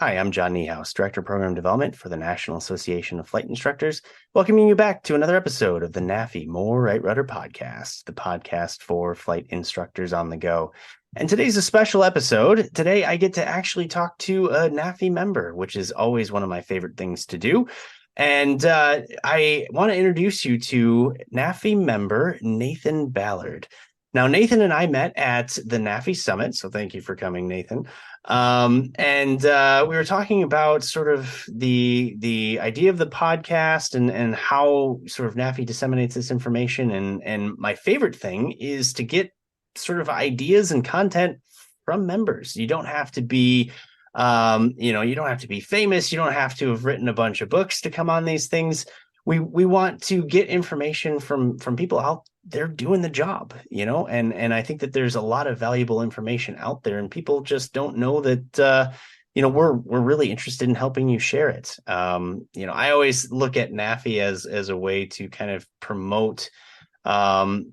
Hi, I'm John Niehaus, Director of Program Development for the National Association of Flight Instructors, welcoming you back to another episode of the NAFI More Right Rudder podcast, the podcast for flight instructors on the go. And today's a special episode. Today, I get to actually talk to a NAFI member, which is always one of my favorite things to do. And I want to introduce you to NAFI member Nathan Ballard. Now, Nathan and I met at the NAFI Summit, so thank you for coming, Nathan. And we were talking about sort of the idea of the podcast and how sort of NAFI disseminates this information. And my favorite thing is to get sort of ideas and content from members. You don't have to be you don't have to be famous. You don't have to have written a bunch of books to come on these things. We want to get information from people out there doing the job, and I think that there's a lot of valuable information out there, and people just don't know that we're really interested in helping you share it. I always look at NAFI as a way to kind of promote the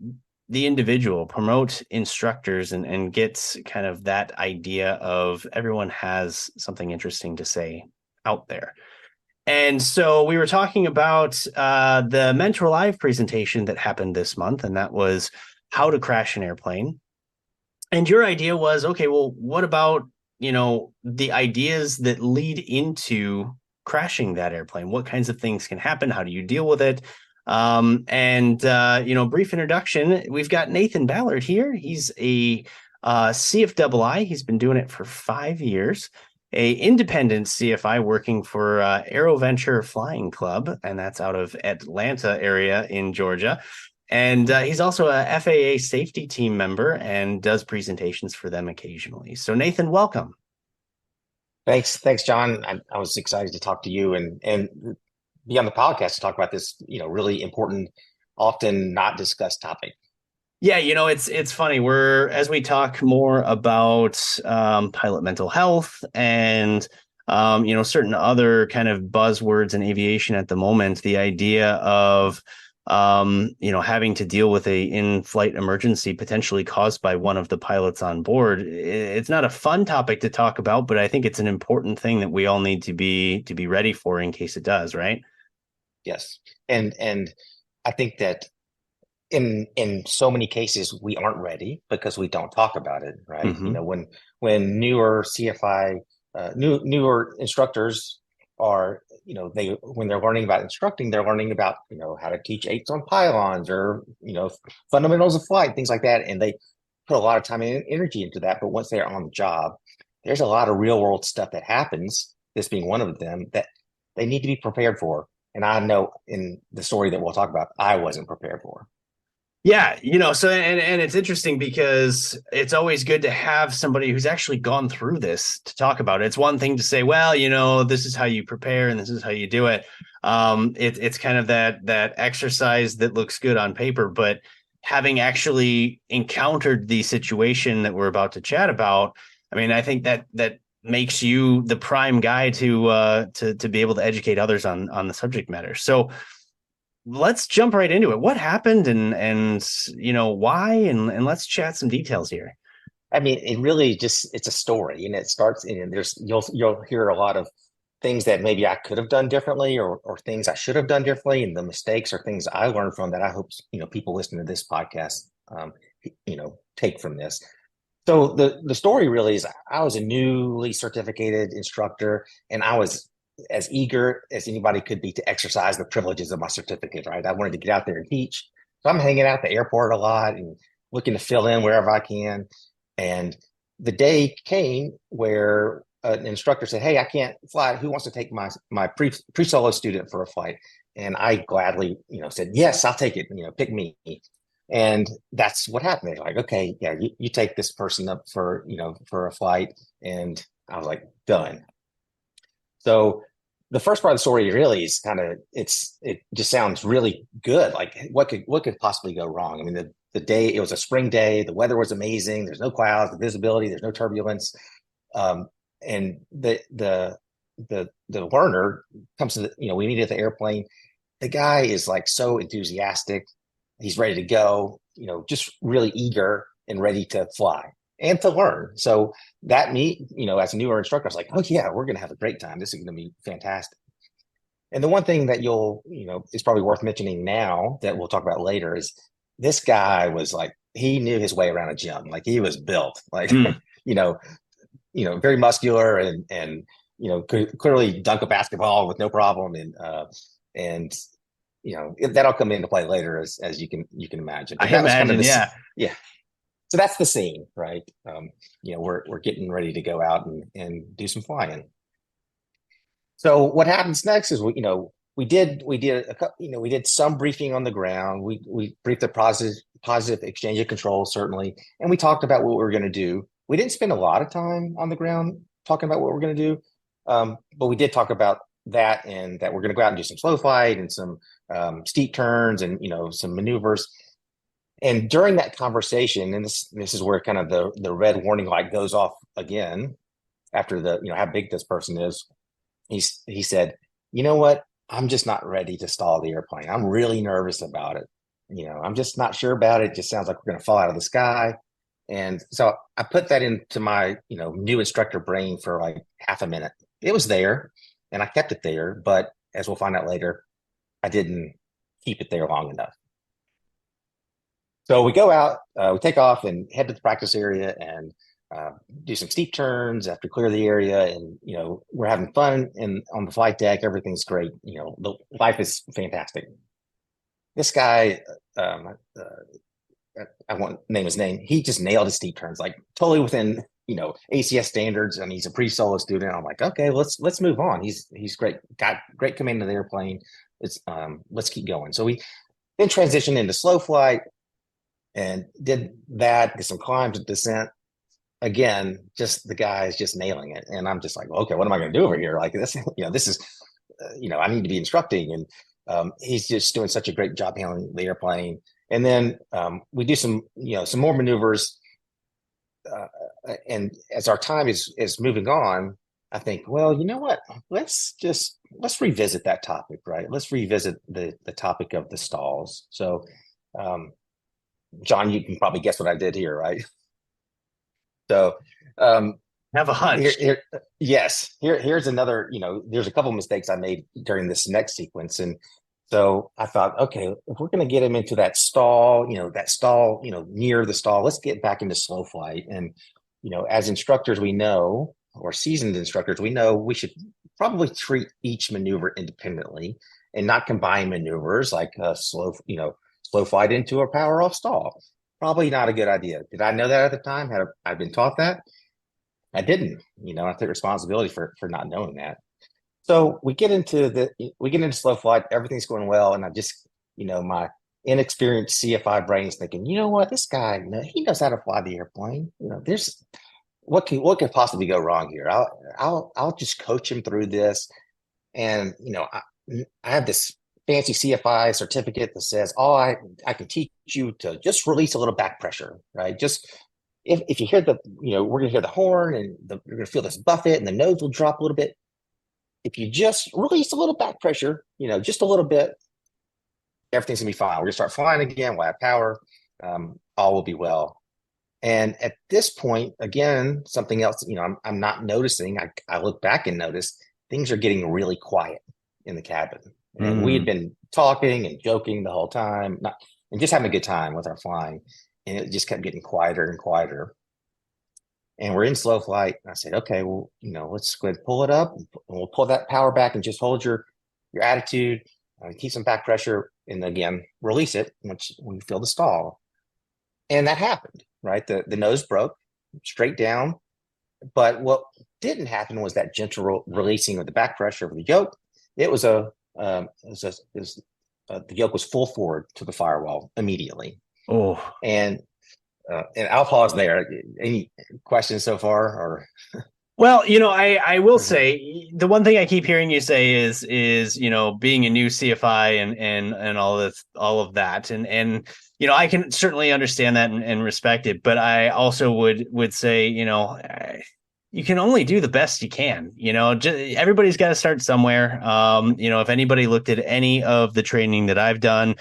individual, promote instructors, and get kind of that idea of everyone has something interesting to say out there. And so we were talking about the Mentor Live presentation that happened this month, and that was how to crash an airplane. And your idea was, okay, well, what about, the ideas that lead into crashing that airplane? What kinds of things can happen? How do you deal with it? Brief introduction. We've got Nathan Ballard here. He's a CFII. He's been doing it for 5 years. A independent CFI working for AeroVenture Flying Club, and that's out of Atlanta area in Georgia. And he's also a FAA safety team member and does presentations for them occasionally. So Nathan, welcome. Thanks, John. I was excited to talk to you and be on the podcast to talk about this, really important, often not discussed topic. Yeah, it's funny. As we talk more about pilot mental health and certain other kind of buzzwords in aviation at the moment, the idea of having to deal with a in-flight emergency potentially caused by one of the pilots on board. It's not a fun topic to talk about, but I think it's an important thing that we all need to be ready for in case it does, right? Yes, and I think that in so many cases we aren't ready because we don't talk about it, right? Mm-hmm. When newer CFI newer instructors are, when they're learning about instructing, they're learning about, how to teach eights on pylons or, fundamentals of flight, things like that. And they put a lot of time and energy into that. But once they're on the job, there's a lot of real world stuff that happens, this being one of them, that they need to be prepared for. And I know in the story that we'll talk about, I wasn't prepared for. Yeah, so and it's interesting because it's always good to have somebody who's actually gone through this to talk about it. It's one thing to say, well, this is how you prepare and this is how you do it. It's kind of that exercise that looks good on paper, but having actually encountered the situation that we're about to chat about, I mean, I think that makes you the prime guy to be able to educate others on the subject matter. So let's jump right into it. What happened and why, and let's chat some details here. I mean, it really it's a story, and it starts and you'll hear a lot of things that maybe I could have done differently or things I should have done differently, and the mistakes are things I learned from that I hope people listening to this podcast take from this. So the story really is I was a newly certificated instructor, and I was as eager as anybody could be to exercise the privileges of my certificate, right? I wanted to get out there and teach. So I'm hanging out at the airport a lot and looking to fill in wherever I can. And the day came where an instructor said, "Hey, I can't fly. Who wants to take my pre-solo student for a flight?" And I gladly, said, "Yes, I'll take it. Pick me." And that's what happened. They're like, "Okay, yeah, you take this person up for a flight." And I was like, done. So the first part of the story really is it just sounds really good. Like what could possibly go wrong? I mean, the day, it was a spring day, the weather was amazing. There's no clouds, the visibility, there's no turbulence. And the learner comes to we meet at the airplane. The guy is like so enthusiastic. He's ready to go, just really eager and ready to fly. and to learn. So that as a newer instructor, I was like, oh yeah, we're going to have a great time. This is going to be fantastic. And the one thing that is probably worth mentioning now that we'll talk about later is this guy was like, he knew his way around a gym. Like he was built like, Mm. you know, very muscular and could clearly dunk a basketball with no problem. And that'll come into play later as you can imagine. But I that was kind of imagine, this, yeah. yeah. So that's the scene, right? We're getting ready to go out and do some flying. So what happens next is we did some briefing on the ground. We briefed the positive exchange of control, certainly, and we talked about what we were going to do. We didn't spend a lot of time on the ground talking about what we're going to do, but we did talk about that and that we're going to go out and do some slow flight and some steep turns and some maneuvers. And during that conversation, and this is where kind of the red warning light goes off again after how big this person is. He said, you know what? I'm just not ready to stall the airplane. I'm really nervous about it. I'm just not sure about it. It just sounds like we're going to fall out of the sky. And so I put that into my, new instructor brain for like half a minute. It was there and I kept it there, but as we'll find out later, I didn't keep it there long enough. So we go out, we take off and head to the practice area and do some steep turns after clear the area, and we're having fun and on the flight deck. Everything's great. The life is fantastic. This guy, I won't name his name. He just nailed his steep turns, like totally within ACS standards, and he's a pre-solo student. I'm like, okay, let's move on. He's great, got great command of the airplane. Let's keep going. So we then transitioned into slow flight and did that, did some climbs and descent. Again, just the guy's just nailing it. And I'm just like, well, okay, what am I going to do over here? Like this, this is, I need to be instructing. And he's just doing such a great job handling the airplane. And then we do some more maneuvers. And as our time is moving on, I think, well, you know what? Let's revisit that topic, right? Let's revisit the topic of the stalls. So, John, you can probably guess what I did here, right? So, Have a hunch. here's another, there's a couple of mistakes I made during this next sequence. And so I thought, okay, if we're going to get him into that stall, near the stall, let's get back into slow flight. And, as instructors, we know, or seasoned instructors, we know we should probably treat each maneuver independently and not combine maneuvers like slow flight into a power off stall. Probably not a good idea. Did I know that at the time? Had I been taught that? I didn't. I take responsibility for not knowing that. So we get into slow flight. Everything's going well, and I just, my inexperienced CFI brain is thinking, you know what, this guy, he knows how to fly the airplane. There's what could possibly go wrong here. I'll just coach him through this, and I have this fancy CFI certificate that says, oh, I can teach you to just release a little back pressure, right? Just if you hear we're going to hear the horn and you're going to feel this buffet and the nose will drop a little bit. If you just release a little back pressure, just a little bit, everything's going to be fine. We're going to start flying again. We'll have power. All will be well. And at this point, again, something else, I'm not noticing. I look back and notice things are getting really quiet in the cabin. And we had been talking and joking the whole time, and just having a good time with our flying. And it just kept getting quieter and quieter. And we're in slow flight. I said, okay, well, let's go ahead and pull it up. And we'll pull that power back and just hold your attitude, keep some back pressure, and again, release it when you feel the stall. And that happened, right? The nose broke straight down. But what didn't happen was that gentle releasing of the back pressure of the yoke. It was the yoke was full forward to the firewall immediately. Oh, And I'll pause there. Any questions so far? Or well, I will say the one thing I keep hearing you say is being a new CFI and all of that, and I can certainly understand that and respect it, but I also would say you can only do the best you can. Everybody's got to start somewhere. If anybody looked at any of the training that I've done,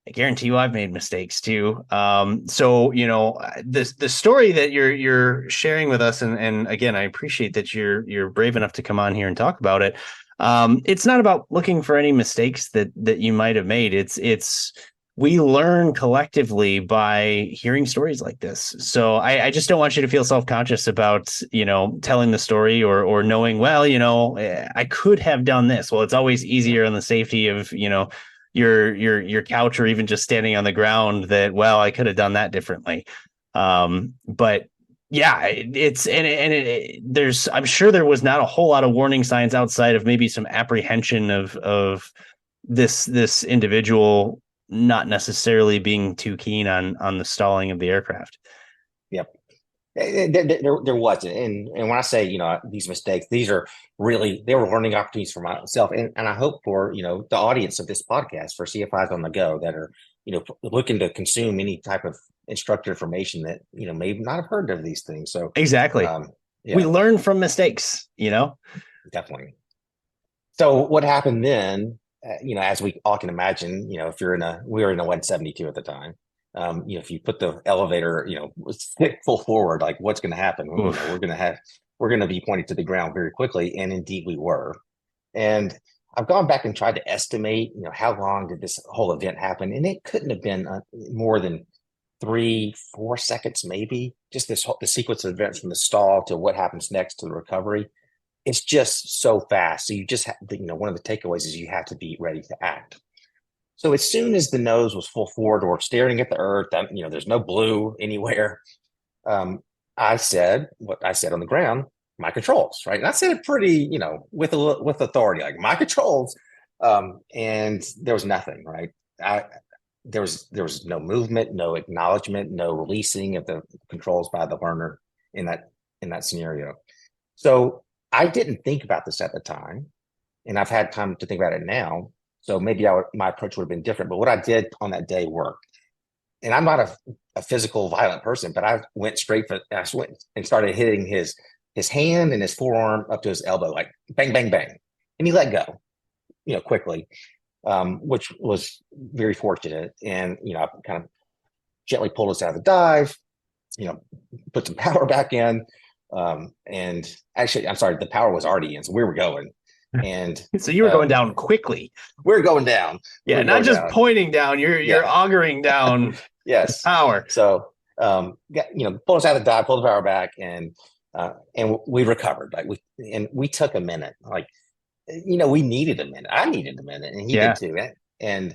I guarantee you I've made mistakes too. So the story that you're sharing with us, and again, I appreciate that you're brave enough to come on here and talk about it. It's not about looking for any mistakes that you might have made. It's we learn collectively by hearing stories like this. So I just don't want you to feel self-conscious about, telling the story or knowing, well, I could have done this. Well, it's always easier on the safety of, your couch or even just standing on the ground that, well, I could have done that differently. But yeah, there's, I'm sure there was not a whole lot of warning signs outside of maybe some apprehension of this individual not necessarily being too keen on the stalling of the aircraft. Yep. There wasn't. And when I say, these mistakes, these are really, they were learning opportunities for myself. And I hope for, the audience of this podcast for CFIs on the go that are, looking to consume any type of instructor information that, may not have heard of these things. So Exactly. We yeah, learn from mistakes, definitely. So what happened then, as we all can imagine, if we were in a 172 at the time. If you put the elevator, stick full forward, like what's going to happen? We're going to be pointed to the ground very quickly, and indeed we were. And I've gone back and tried to estimate, how long did this whole event happen, and it couldn't have been more than 3-4 seconds, maybe. Just the sequence of events from the stall to what happens next to the recovery. It's just so fast. So you just have, one of the takeaways is you have to be ready to act. So as soon as the nose was full forward or staring at the earth, there's no blue anywhere. I said what I said on the ground, my controls, right? And I said it pretty, with authority, like my controls. And there was nothing, right? There was no movement, no acknowledgement, no releasing of the controls by the learner in that scenario. So I didn't think about this at the time, and I've had time to think about it now. So maybe my approach would have been different. But what I did on that day worked. And I'm not a physical, violent person, but I went and started hitting his hand and his forearm up to his elbow, like bang, bang, bang. And he let go, quickly, which was very fortunate. And, I kind of gently pulled us out of the dive, put some power back in. And actually, I'm sorry, the power was already in, so we were going. And so you were going down quickly. We're going down. Yeah, not just pointing down. You're augering down. Yes, power. So pull us out of the dive, pull the power back, and we recovered. Like we took a minute. Like we needed a minute. I needed a minute, and he did too. And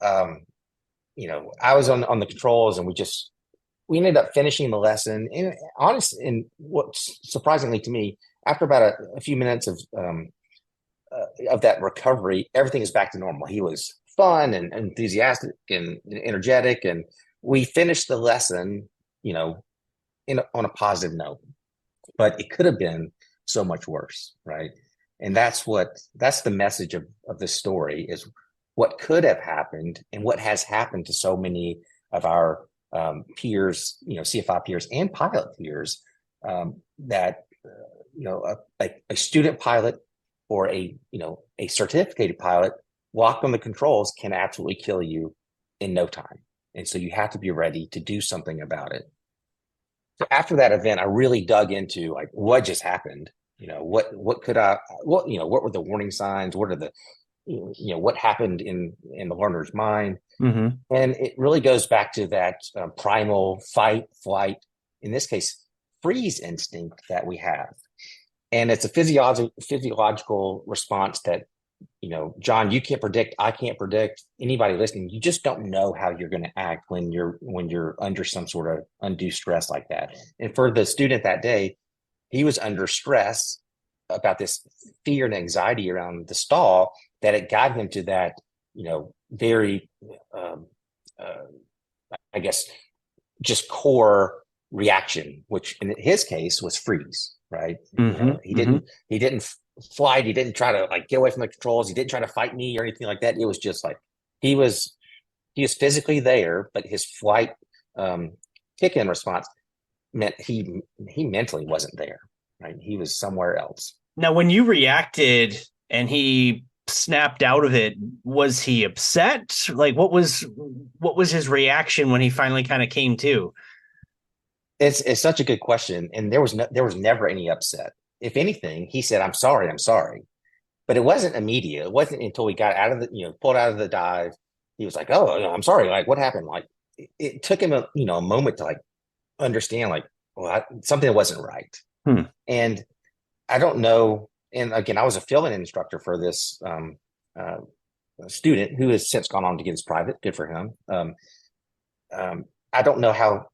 I was on the controls, and we ended up finishing the lesson. And honestly, and what's surprisingly to me, after about a few minutes of that recovery, everything is back to normal. He was fun and enthusiastic and energetic, and we finished the lesson, on a positive note. But it could have been so much worse, right? And that's the message of this story is what could have happened and what has happened to so many of our peers, CFI peers and pilot peers, that a student pilot or a certificated pilot locked on the controls can absolutely kill you in no time. And so you have to be ready to do something about it. So after that event, I really dug into like what just happened. What were the warning signs? What are the what happened in the learner's mind? Mm-hmm. And it really goes back to that primal fight, flight, in this case, freeze instinct that we have. And it's a physiological response that, John, you can't predict. I can't predict. Anybody listening, you just don't know how you're going to act when you're under some sort of undue stress like that. And for the student that day, he was under stress about this fear and anxiety around the stall that it got him to that, very, I guess, just core reaction, which in his case was freeze. Right. Mm-hmm. He didn't flight. He didn't try to like get away from the controls. He didn't try to fight me or anything like that. It was just like he was physically there, but his flight kick-in response meant he mentally wasn't there. Right. He was somewhere else. Now, when you reacted and he snapped out of it, was he upset? Like, what was his reaction when he finally kind of came to? It's such a good question, and there was never any upset. If anything, he said, I'm sorry," but it wasn't immediate. It wasn't until we got out of the pulled out of the dive. He was like, "Oh, I'm sorry. Like, what happened?" Like, it took him a moment to like understand, like, well, something wasn't right. Hmm. And I don't know. And again, I was a fill-in instructor for this uh, student who has since gone on to get his private. Good for him. I don't know how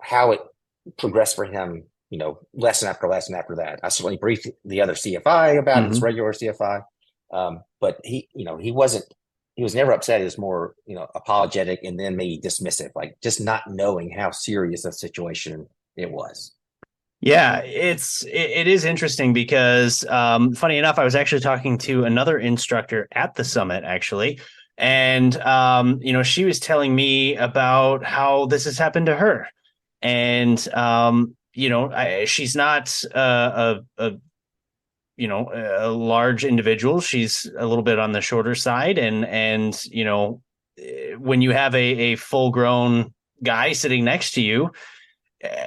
how it progressed for him. Lesson after lesson after that. I certainly briefed the other CFI about his Mm-hmm. regular CFI, but he wasn't. He was never upset. He was more, apologetic and then maybe dismissive, like just not knowing how serious a situation it was. Yeah, it is interesting because funny enough, I was actually talking to another instructor at the summit actually, and she was telling me about how this has happened to her, and she's not a large individual. She's a little bit on the shorter side, and when you have a full grown guy sitting next to you,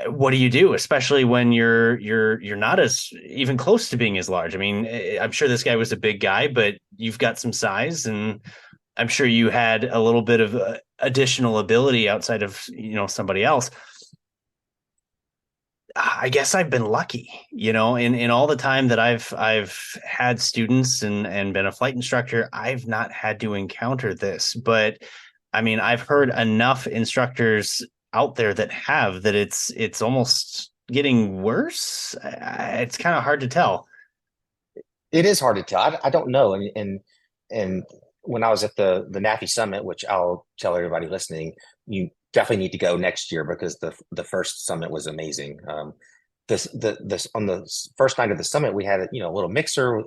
what do you do, especially when you're not as even close to being as large? I mean, I'm sure this guy was a big guy, but you've got some size, and I'm sure you had a little bit of additional ability outside of somebody else. I guess I've been lucky, in all the time that I've had students and been a flight instructor, I've not had to encounter this. But I mean, I've heard enough instructors out there that have that it's almost getting worse. It's kind of hard to tell. It is hard to tell. I don't know. And when I was at the NAFI summit, which I'll tell everybody listening, you definitely need to go next year because the first summit was amazing. This on the first night of the summit, we had a little mixer,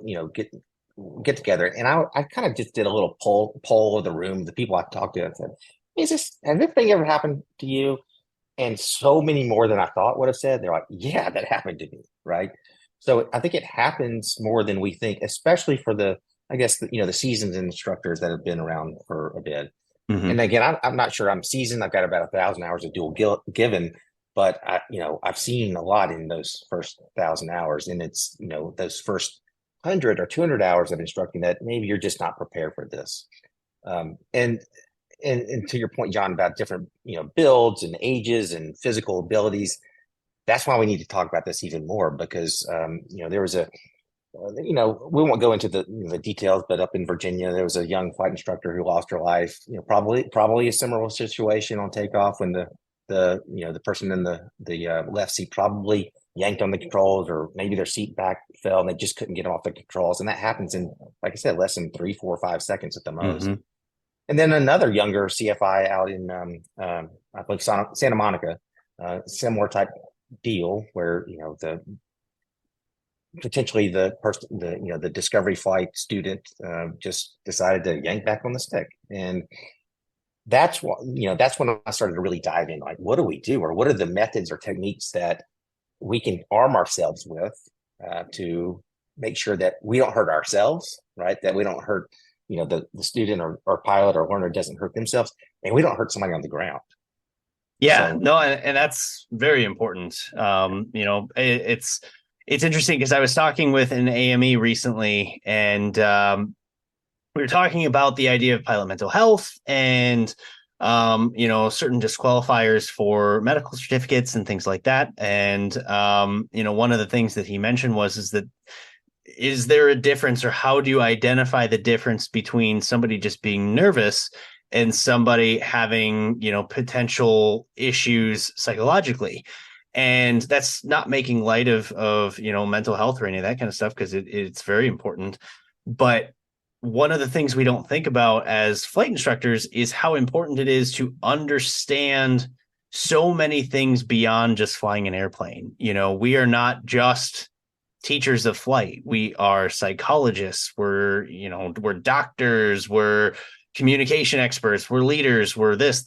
get together, and I kind of just did a little poll of the room, the people I talked to, and said, has this thing ever happened to you? And so many more than I thought would have said. They're like, yeah, that happened to me, right? So I think it happens more than we think, especially for I guess, the seasoned instructors that have been around for a bit. Hmm. And again, I'm not sure I'm seasoned. I've got about 1,000 hours of dual given, but I've seen a lot in those first 1,000 hours, and it's those first 100 or 200 hours of instructing that maybe you're just not prepared for this. And to your point, John, about different builds and ages and physical abilities, that's why we need to talk about this even more because there was we won't go into the details, but up in Virginia, there was a young flight instructor who lost her life. Probably a similar situation on takeoff when the person in the left seat probably yanked on the controls, or maybe their seat back fell and they just couldn't get off the controls, and that happens in, like I said, less than 3, 4, 5 seconds at the most. Hmm. And then another younger CFI out in I believe Santa Monica, similar type deal where the potentially the person, the discovery flight student just decided to yank back on the stick. And that's when I started to really dive in, like, what do we do, or what are the methods or techniques that we can arm ourselves with to make sure that we don't hurt ourselves, right? That we don't hurt the student or pilot or learner doesn't hurt themselves, and we don't hurt somebody on the ground. Yeah, So no, and that's very important. It's interesting because I was talking with an AME recently, and we were talking about the idea of pilot mental health and certain disqualifiers for medical certificates and things like that. And one of the things that he mentioned is that is there a difference, or how do you identify the difference between somebody just being nervous and somebody having potential issues psychologically? And that's not making light of mental health or any of that kind of stuff, because it's very important. But one of the things we don't think about as flight instructors is how important it is to understand so many things beyond just flying an airplane. We are not just teachers of flight. We are psychologists. We're doctors. We're communication experts. We're leaders. We're this.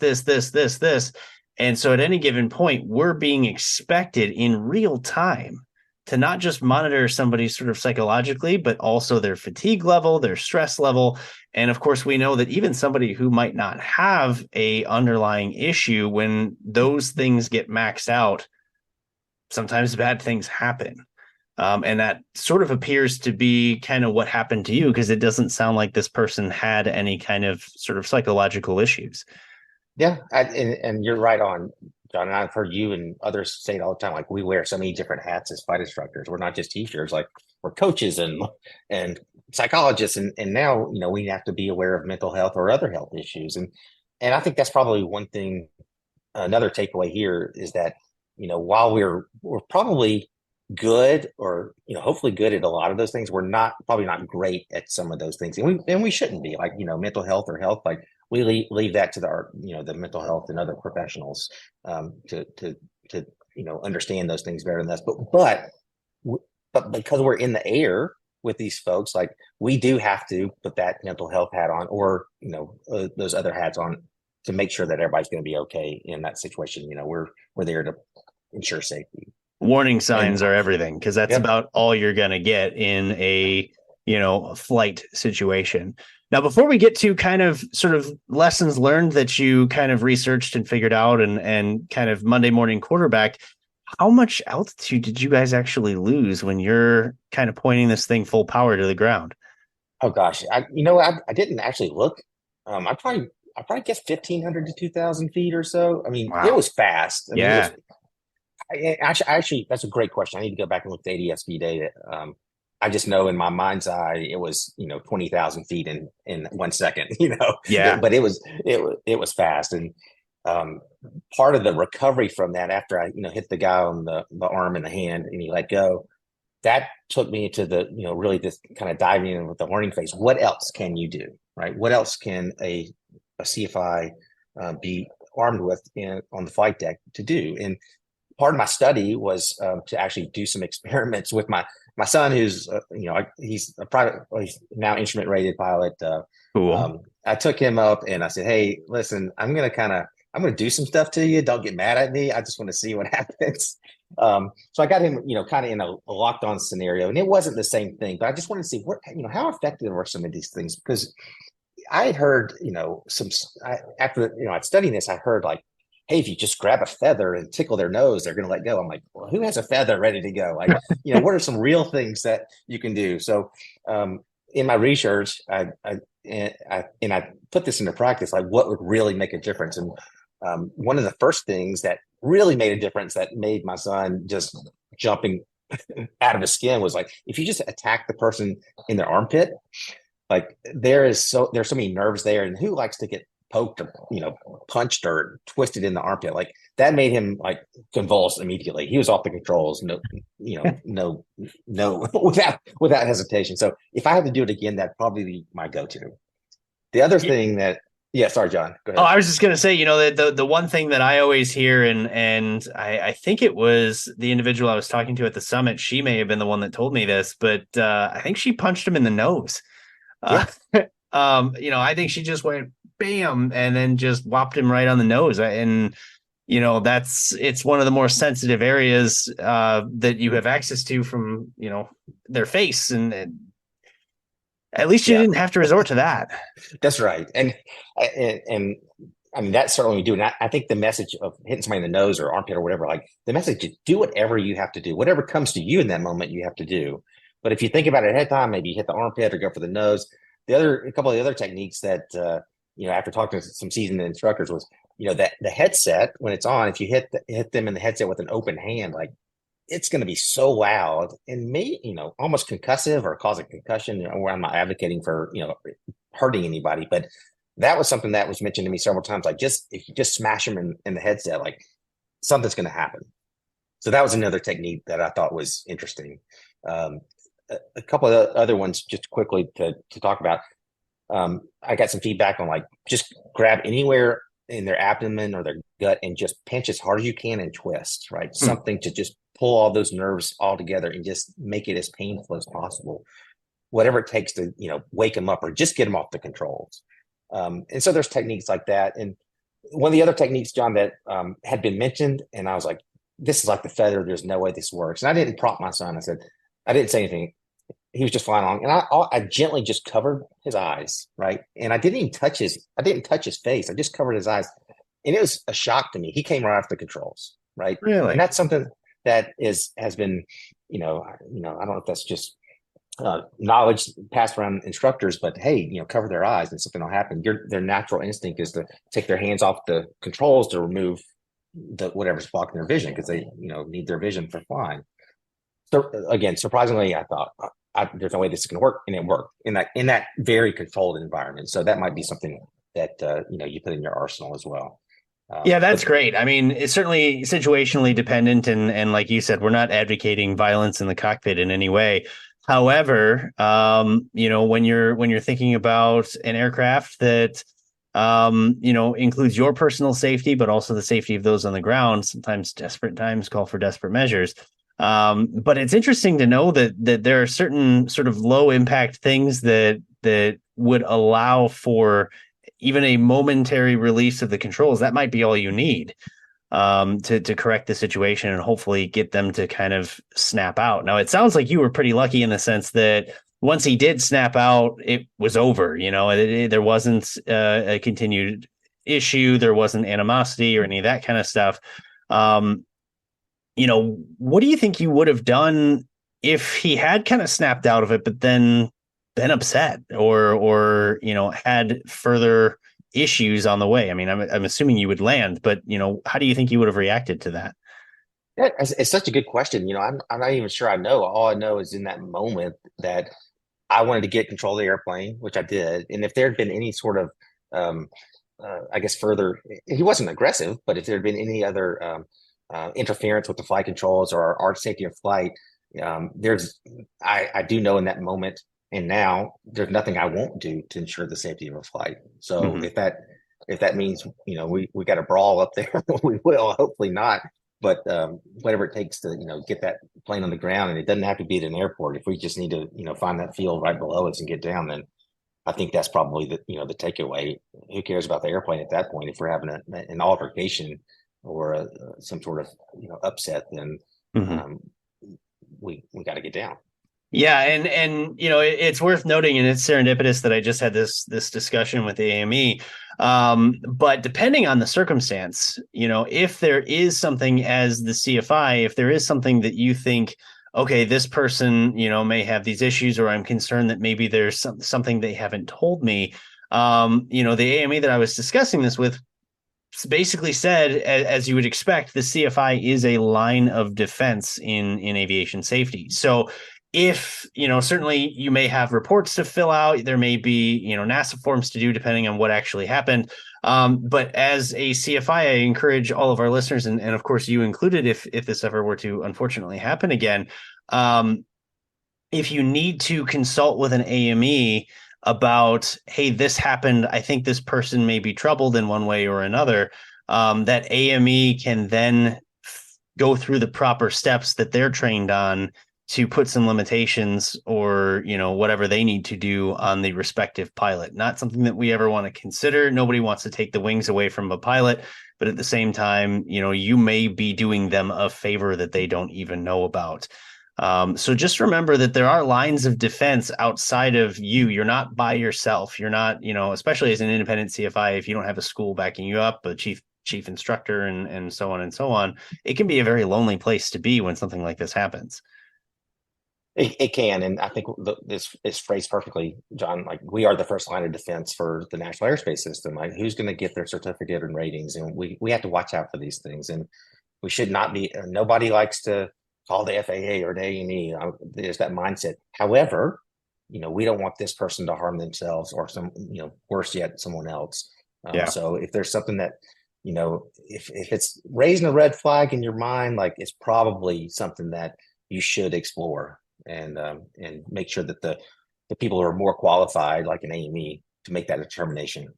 And so at any given point, we're being expected in real time to not just monitor somebody sort of psychologically, but also their fatigue level, their stress level. And of course, we know that even somebody who might not have a underlying issue, when those things get maxed out, sometimes bad things happen. And that sort of appears to be kind of what happened to you, because it doesn't sound like this person had any kind of sort of psychological issues. Yeah, and you're right on, John. And I've heard you and others say it all the time. Like we wear so many different hats as flight instructors. We're not just teachers. Like we're coaches and psychologists, and now we have to be aware of mental health or other health issues. And I think that's probably one thing. Another takeaway here is that while we're probably good or hopefully good at a lot of those things, we're probably not great at some of those things, and we shouldn't be. Like mental health or health, like we leave that to the mental health and other professionals to understand those things better than us. But because we're in the air with these folks, like we do have to put that mental health hat on, or those other hats on, to make sure that everybody's going to be okay in that situation. We're there to ensure safety. Warning signs are everything, because that's about all you're going to get in a flight situation. Now, before we get to kind of sort of lessons learned that you kind of researched and figured out, and kind of Monday morning quarterback, how much altitude did you guys actually lose when you're kind of pointing this thing full power to the ground? Oh gosh, I didn't actually look. I probably guess 1,500 to 2,000 feet or so. I mean, Wow. It was fast. I mean, Yeah. Actually, that's a great question. I need to go back and look at the ADSB data. I just know in my mind's eye, it was 20,000 feet in 1 second. Yeah. But it was fast, and part of the recovery from that, after I hit the guy on the arm and the hand, and he let go, that took me into the really this kind of diving in with the learning phase. What else can you do, right? What else can a CFI be armed with on the flight deck to do? And part of my study was to actually do some experiments with my son, who's he's a private, he's now instrument rated pilot. Cool. I took him up and I said, "Hey, listen, I'm gonna do some stuff to you. Don't get mad at me. I just want to see what happens." So I got him, kind of in a locked on scenario, and it wasn't the same thing, but I just wanted to see how effective are some of these things, because I had heard, after I'd studied this, I heard like, hey, if you just grab a feather and tickle their nose, they're going to let go. I'm like, well, who has a feather ready to go? Like, what are some real things that you can do? So, in my research, I put this into practice, like what would really make a difference. And one of the first things that really made a difference, that made my son just jumping out of his skin, was like, if you just attack the person in their armpit, like there's so many nerves there, and who likes to get poked or punched or twisted in the armpit? Like that made him like convulse immediately. He was off the controls, no without hesitation. So if I had to do it again, that'd probably be my go-to. The other thing that sorry, John, go ahead. Oh, I was just gonna say, the one thing that I always hear, and I think it was the individual I was talking to at the summit. She may have been the one that told me this, but I think she punched him in the nose. I think she just went bam and then just whopped him right on the nose. And it's one of the more sensitive areas that you have access to from their face, and at least you didn't have to resort to that. That's right. And I mean, that's certainly we do. And I think the message of hitting somebody in the nose or armpit or whatever, like the message is do whatever you have to do, whatever comes to you in that moment, you have to do. But if you think about it ahead of time, maybe you hit the armpit or go for the nose. A couple of the other techniques that, after talking to some seasoned instructors, was, that the headset, when it's on, if you hit them in the headset with an open hand, like it's going to be so loud and almost concussive or cause a concussion. Where I'm not advocating for, hurting anybody, but that was something that was mentioned to me several times. Like if you just smash them in the headset, like something's going to happen. So that was another technique that I thought was interesting. A couple of other ones just quickly to talk about. I got some feedback on like just grab anywhere in their abdomen or their gut and just pinch as hard as you can and twist, right? Something to just pull all those nerves all together and just make it as painful as possible. Whatever it takes to, wake them up or just get them off the controls. And so there's techniques like that. And one of the other techniques, John, that had been mentioned, and I was like, this is like the feather. There's no way this works. And I didn't prompt my son. I said, I didn't say anything. He was just flying along, and I gently just covered his eyes, right? And I didn't touch his face. I just covered his eyes, and it was a shock to me. He came right off the controls, right? And Really? that's something that has been, I don't know if that's just knowledge passed around instructors, but hey, cover their eyes and something will happen. Their natural instinct is to take their hands off the controls to remove whatever's blocking their vision because they, need their vision for flying. So again, surprisingly, I thought there's no way this is going to work, and it worked in that very controlled environment. So that might be something that you put in your arsenal as well. Yeah, that's But great. I mean, it's certainly situationally dependent, and like you said, we're not advocating violence in the cockpit in any way. However, when you're thinking about an aircraft that includes your personal safety, but also the safety of those on the ground, sometimes desperate times call for desperate measures. But it's interesting to know that there are certain sort of low impact things that would allow for even a momentary release of the controls. That might be all you need to correct the situation and hopefully get them to kind of snap out. Now, it sounds like you were pretty lucky in the sense that once he did snap out, it was over. There wasn't a continued issue. There wasn't animosity or any of that kind of stuff. What do you think you would have done if he had kind of snapped out of it, but then been upset or had further issues on the way? I mean, I'm assuming you would land, but how do you think you would have reacted to that? yeah, it's such a good question. I'm not even sure I know. All I know is in that moment that I wanted to get control of the airplane, which I did. And if there had been any sort of, I guess, further, he wasn't aggressive, but if there had been any other interference with the flight controls or our safety of flight, I do know in that moment and now there's nothing I won't do to ensure the safety of a flight. So Mm-hmm. if that means we got a brawl up there, we will. Hopefully not, but whatever it takes to get that plane on the ground, and it doesn't have to be at an airport. If we just need to find that field right below us and get down, then I think that's probably the takeaway. Who cares about the airplane at that point? If we're having an altercation or some sort of upset, then Mm-hmm. um, we got to get down. Yeah, and it's worth noting, and it's serendipitous that I just had this discussion with the AME. But depending on the circumstance, if there is something as the CFI, if there is something that you think, okay, this person, may have these issues, or I'm concerned that maybe there's something they haven't told me. The AME that I was discussing this with basically said, as you would expect, the CFI is a line of defense in aviation safety. So if certainly you may have reports to fill out, there may be NASA forms to do depending on what actually happened, but as a CFI, I encourage all of our listeners, and of course you included, if this ever were to unfortunately happen again, if you need to consult with an AME about, hey, this happened, I think this person may be troubled in one way or another, that AME can then go through the proper steps that they're trained on to put some limitations or whatever they need to do on the respective pilot. Not something that we ever want to consider. Nobody wants to take the wings away from a pilot, but at the same time, you may be doing them a favor that they don't even know about. So just remember that there are lines of defense outside of you. You're not by yourself. You're not, especially as an independent CFI, if you don't have a school backing you up, a chief instructor and so on and so on, it can be a very lonely place to be when something like this happens. It can, and I think this is phrased perfectly, John. Like, we are the first line of defense for the national airspace system. Like, who's going to get their certificate and ratings, and we have to watch out for these things. And we should not be. Nobody likes to call the FAA or the AME. There's that mindset. However, we don't want this person to harm themselves or worse yet, someone else. Yeah. So if there's something that if it's raising a red flag in your mind, like, it's probably something that you should explore and make sure that the people who are more qualified, like an AME, to make that determination.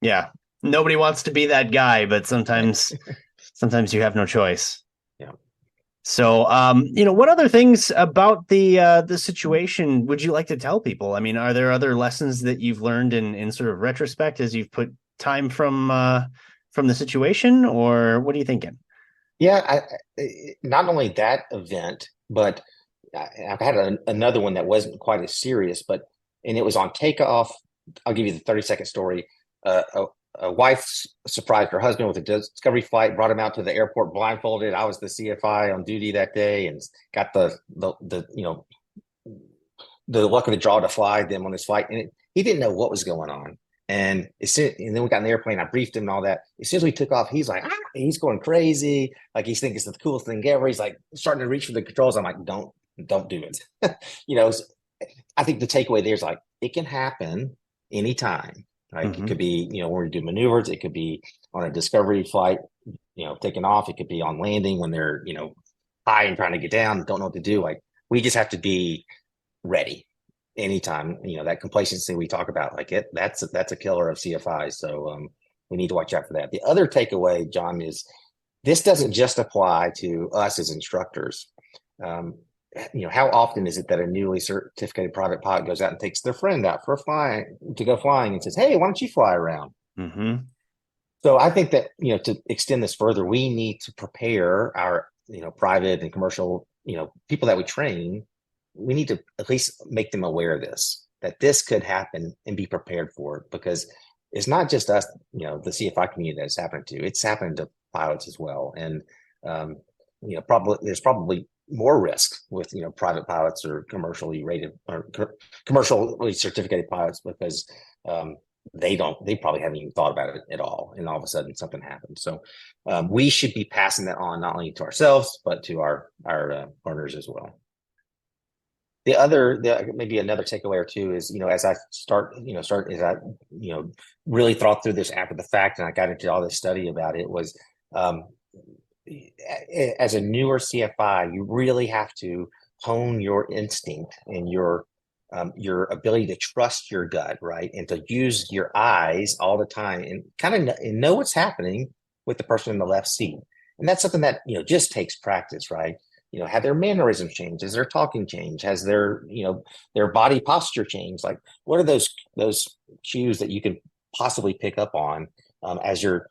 Yeah. Nobody wants to be that guy, but sometimes you have no choice. Yeah. So, what other things about the situation would you like to tell people? I mean, are there other lessons that you've learned in sort of retrospect as you've put time from the situation, or what are you thinking? Yeah, not only that event, but I've had another one that wasn't quite as serious, but and it was on takeoff. I'll give you the 30-second story. A wife surprised her husband with a discovery flight, brought him out to the airport blindfolded. I was the CFI on duty that day and got the luck of the draw to fly them on this flight. And he didn't know what was going on. And then we got in the airplane. I briefed him and all that. As soon as we took off, he's like, he's going crazy. Like he's thinking it's the coolest thing ever. He's like starting to reach for the controls. I'm like, don't do it. you know, I think the takeaway there is like, it can happen anytime. Like it could be, when we do maneuvers, it could be on a discovery flight, taking off. It could be on landing when they're, high and trying to get down, don't know what to do. Like we just have to be ready anytime. That complacency we talk about, like that's a killer of CFI. So we need to watch out for that. The other takeaway, John, is this doesn't just apply to us as instructors. How often is it that a newly certificated private pilot goes out and takes their friend out for go flying and says, "Hey, why don't you fly around?" Mm-hmm. So I think that to extend this further, we need to prepare our private and commercial people that we train. We need to at least make them aware of this, that this could happen and be prepared for it, because it's not just us, the CFI community that it's happening to. It's happening to pilots as well. And, there's probably more risk with, private pilots or commercially rated or commercially certificated pilots, because they probably haven't even thought about it at all. And all of a sudden something happens. So we should be passing that on not only to ourselves, but to our partners as well. Maybe another takeaway or two is, as I as I, really thought through this after the fact, and I got into all this study about it, was as a newer CFI, you really have to hone your instinct and your ability to trust your gut, right? And to use your eyes all the time and kind of know what's happening with the person in the left seat. And that's something that, just takes practice, right? Have their mannerisms changed? Has their talking changed? Has their body posture changed? Like, what are those cues that you can possibly pick up on as you're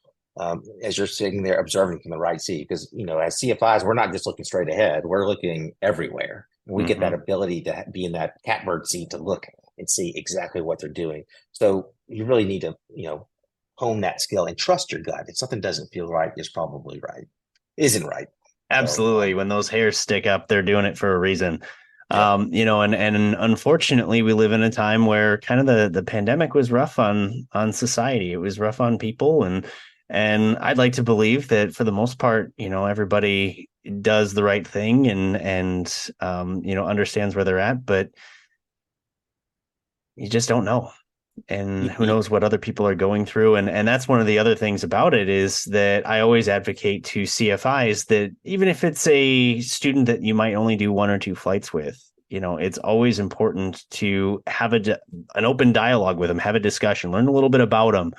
sitting there observing from the right seat? Because as CFIs, we're not just looking straight ahead; we're looking everywhere. And we get that ability to be in that catbird seat to look and see exactly what they're doing. So you really need to hone that skill and trust your gut. If something doesn't feel right, it's probably right, isn't right. Absolutely. When those hairs stick up, they're doing it for a reason. Yep. And unfortunately we live in a time where kind of the pandemic was rough on society. It was rough on people, and I'd like to believe that for the most part, everybody does the right thing and understands where they're at, but you just don't know. And who knows what other people are going through. And that's one of the other things about it, is that I always advocate to CFIs that even if it's a student that you might only do one or two flights with, it's always important to have an open dialogue with them, have a discussion, learn a little bit about them,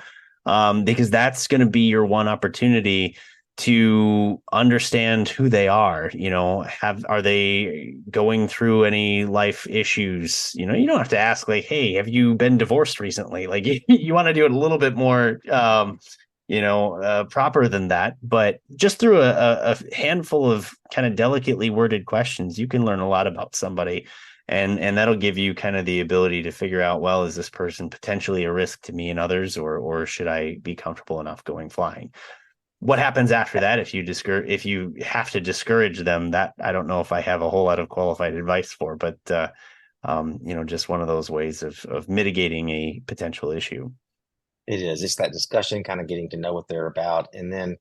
because that's going to be your one opportunity to understand who they are. Are they going through any life issues? You don't have to ask like, "Hey, have you been divorced recently?" Like you want to do it a little bit more proper than that. But just through a handful of kind of delicately worded questions, you can learn a lot about somebody. And that'll give you kind of the ability to figure out, well, is this person potentially a risk to me and others, or should I be comfortable enough going flying? What happens after that if you have to discourage them, that I don't know if I have a whole lot of qualified advice for, but just one of those ways of mitigating a potential issue. It is. It's that discussion, kind of getting to know what they're about, and then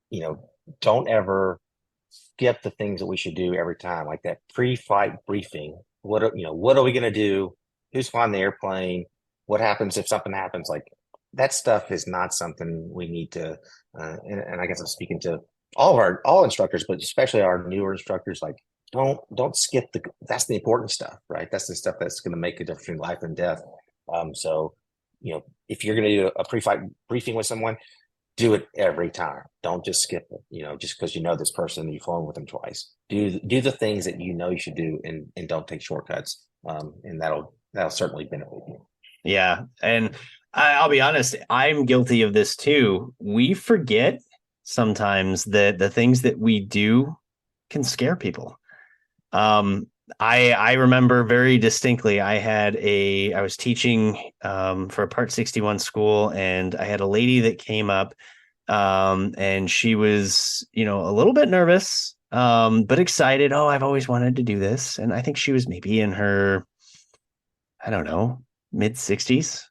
you know, don't ever skip the things that we should do every time, like that pre-flight briefing. What are we going to do? Who's flying the airplane? What happens if something happens? Like that stuff is not something we need to. And I guess I'm speaking to all instructors, but especially our newer instructors. Like don't skip that's the important stuff, right? That's the stuff that's going to make a difference between life and death. So if you're going to do a pre-flight briefing with someone, do it every time. Don't just skip it, just because this person and you've flown with them twice. Do the things that you should do, and don't take shortcuts. And that'll certainly benefit you. Yeah. And I'll be honest, I'm guilty of this too. We forget sometimes that the things that we do can scare people. Um, I remember very distinctly. I was teaching for a Part 61 school, and I had a lady that came up, and she was, a little bit nervous, but excited. Oh, I've always wanted to do this, and I think she was maybe in her, I don't know, mid 60s,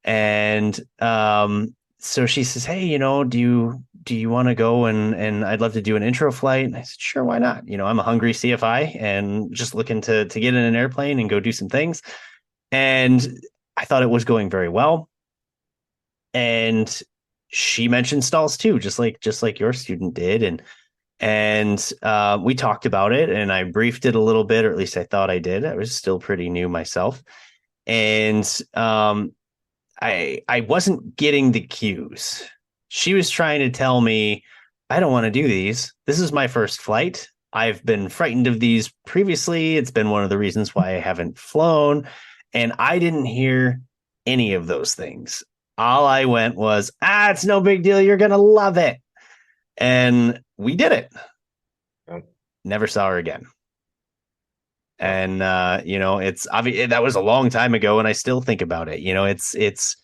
and so she says, "Hey, do you want to go and I'd love to do an intro flight." And I said, "Sure, why not?" I'm a hungry CFI and just looking to get in an airplane and go do some things. And I thought it was going very well. And she mentioned stalls too, just like your student did. And we talked about it, and I briefed it a little bit, or at least I thought I did. I was still pretty new myself. And I wasn't getting the cues. She was trying to tell me, I don't want to do these. This is my first flight. I've been frightened of these previously. It's been one of the reasons why I haven't flown. And I didn't hear any of those things. All I went was, it's no big deal. You're going to love it. And we did it. Yeah. Never saw her again. Yeah. And it's obvious that was a long time ago, and I still think about it. It's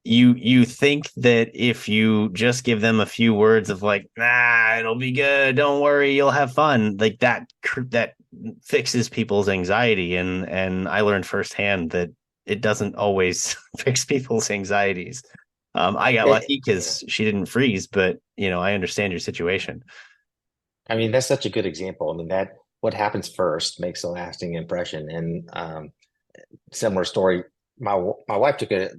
you think that if you just give them a few words of like, it'll be good, don't worry, you'll have fun, like that fixes people's anxiety. And I learned firsthand that it doesn't always fix people's anxieties. I got lucky Yeah. because she didn't freeze, but I understand your situation. I mean, that's such a good example. I mean, that what happens first makes a lasting impression. And similar story. My wife took a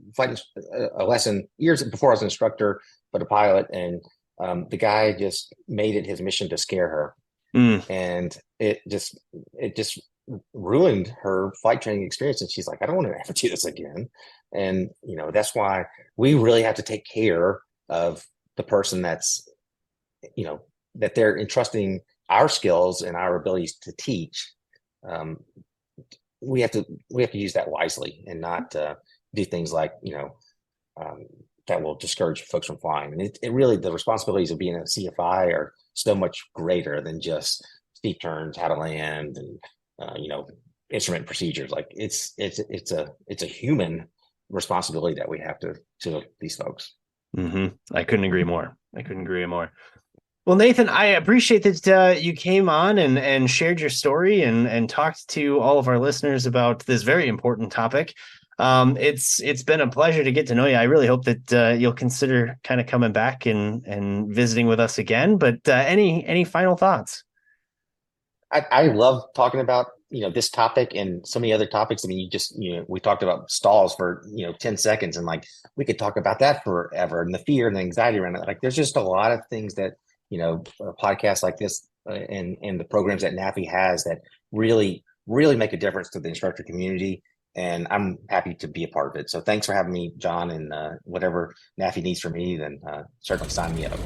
lesson years before I was an instructor, but a pilot, and the guy just made it his mission to scare her, Mm. and it just ruined her flight training experience. And she's like, I don't want to ever do this again. And that's why we really have to take care of the person you know that they're entrusting our skills and our abilities to teach. Um, we have to use that wisely and not do things like um, that will discourage folks from flying. And it really, the responsibilities of being a CFI are so much greater than just steep turns, how to land, and instrument procedures. Like it's a human responsibility that we have to these folks. I couldn't agree more. I couldn't agree more. Well, Nathan, I appreciate that you came on and shared your story and talked to all of our listeners about this very important topic. It's been a pleasure to get to know you. I really hope that you'll consider kind of coming back and visiting with us again. But any final thoughts? I love talking about this topic and so many other topics. I mean, we talked about stalls for 10 seconds, and like we could talk about that forever, and the fear and the anxiety around it. Like there's just a lot of things that podcasts like this and the programs that NAFI has that really really make a difference to the instructor community. And I'm happy to be a part of it. So thanks for having me, John. And whatever NAFI needs from me, then certainly sign me up.